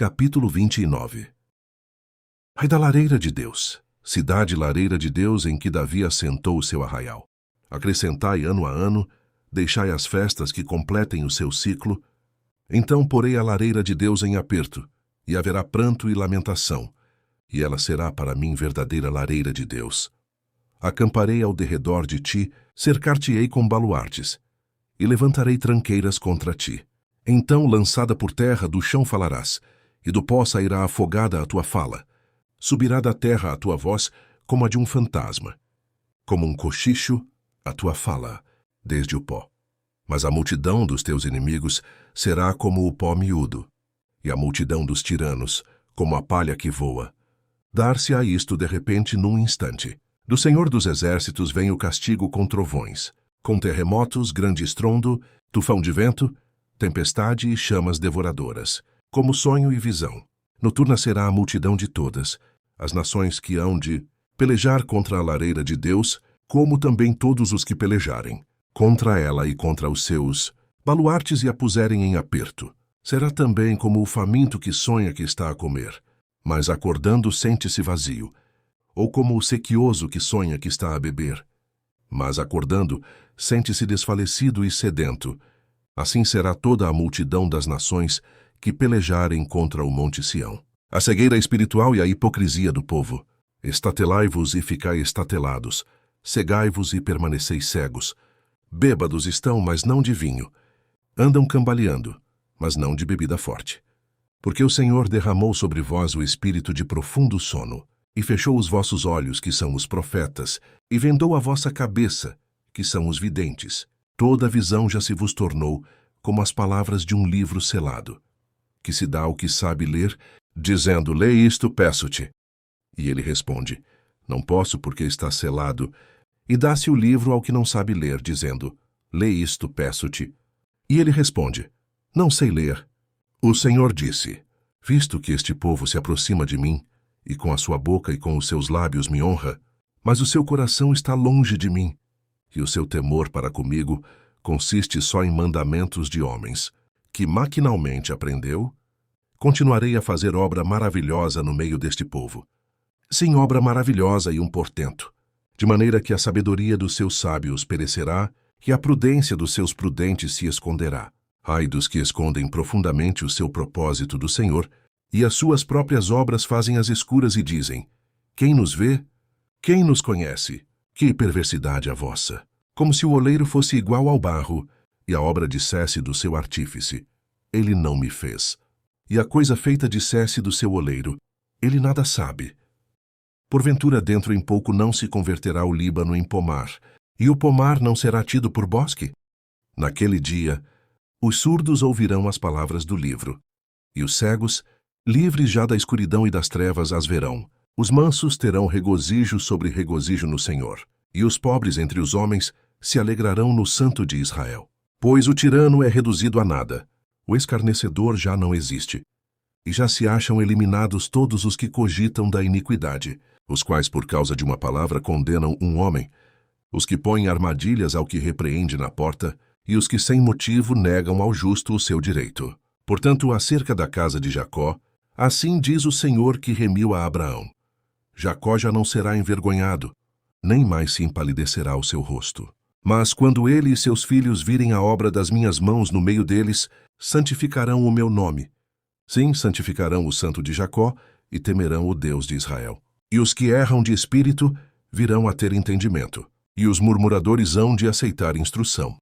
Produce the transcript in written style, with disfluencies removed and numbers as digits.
Capítulo 29. Ai da lareira de Deus, cidade lareira de Deus em que Davi assentou o seu arraial. Acrescentai ano a ano, deixai as festas que completem o seu ciclo. Então porei a lareira de Deus em aperto, e haverá pranto e lamentação, e ela será para mim verdadeira lareira de Deus. Acamparei ao derredor de ti, cercar-te-ei com baluartes, e levantarei tranqueiras contra ti. Então, lançada por terra, do chão falarás, e do pó sairá afogada a tua fala. Subirá da terra a tua voz como a de um fantasma. Como um cochicho, a tua fala, desde o pó. Mas a multidão dos teus inimigos será como o pó miúdo, e a multidão dos tiranos, como a palha que voa. Dar-se-á isto de repente num instante. Do Senhor dos Exércitos vem o castigo com trovões, com terremotos, grande estrondo, tufão de vento, tempestade e chamas devoradoras, como sonho e visão. Noturna será a multidão de todas, as nações que hão de pelejar contra a lareira de Deus, como também todos os que pelejarem, contra ela e contra os seus baluartes e a puserem em aperto. Será também como o faminto que sonha que está a comer, mas acordando sente-se vazio, ou como o sequioso que sonha que está a beber, mas acordando sente-se desfalecido e sedento. Assim será toda a multidão das nações que pelejarem contra o monte Sião. A cegueira espiritual e a hipocrisia do povo. Estatelai-vos e ficai estatelados, cegai-vos e permaneceis cegos. Bêbados estão, mas não de vinho. Andam cambaleando, mas não de bebida forte. Porque o Senhor derramou sobre vós o espírito de profundo sono, e fechou os vossos olhos, que são os profetas, e vendou a vossa cabeça, que são os videntes. Toda a visão já se vos tornou como as palavras de um livro selado, que se dá ao que sabe ler, dizendo, lê isto, peço-te. E ele responde, não posso porque está selado. E dá-se o livro ao que não sabe ler, dizendo, lê isto, peço-te. E ele responde, não sei ler. O Senhor disse, visto que este povo se aproxima de mim, e com a sua boca e com os seus lábios me honra, mas o seu coração está longe de mim, e o seu temor para comigo consiste só em mandamentos de homens, que maquinalmente aprendeu, continuarei a fazer obra maravilhosa no meio deste povo. Sim, obra maravilhosa e um portento, de maneira que a sabedoria dos seus sábios perecerá e a prudência dos seus prudentes se esconderá. Ai dos que escondem profundamente o seu propósito do Senhor, e as suas próprias obras fazem às escuras e dizem, quem nos vê? Quem nos conhece? Que perversidade a vossa! Como se o oleiro fosse igual ao barro, e a obra dissesse do seu artífice, ele não me fez. E a coisa feita dissesse do seu oleiro, ele nada sabe. Porventura dentro em pouco não se converterá o Líbano em pomar, e o pomar não será tido por bosque? Naquele dia, os surdos ouvirão as palavras do livro, e os cegos, livres já da escuridão e das trevas, as verão. Os mansos terão regozijo sobre regozijo no Senhor, e os pobres entre os homens se alegrarão no Santo de Israel. Pois o tirano é reduzido a nada, o escarnecedor já não existe, e já se acham eliminados todos os que cogitam da iniquidade, os quais por causa de uma palavra condenam um homem, os que põem armadilhas ao que repreende na porta, e os que sem motivo negam ao justo o seu direito. Portanto, acerca da casa de Jacó, assim diz o Senhor que remiu a Abraão, Jacó já não será envergonhado, nem mais se empalidecerá o seu rosto. Mas quando ele e seus filhos virem a obra das minhas mãos no meio deles, santificarão o meu nome. Sim, santificarão o Santo de Jacó e temerão o Deus de Israel. E os que erram de espírito virão a ter entendimento, e os murmuradores hão de aceitar instrução.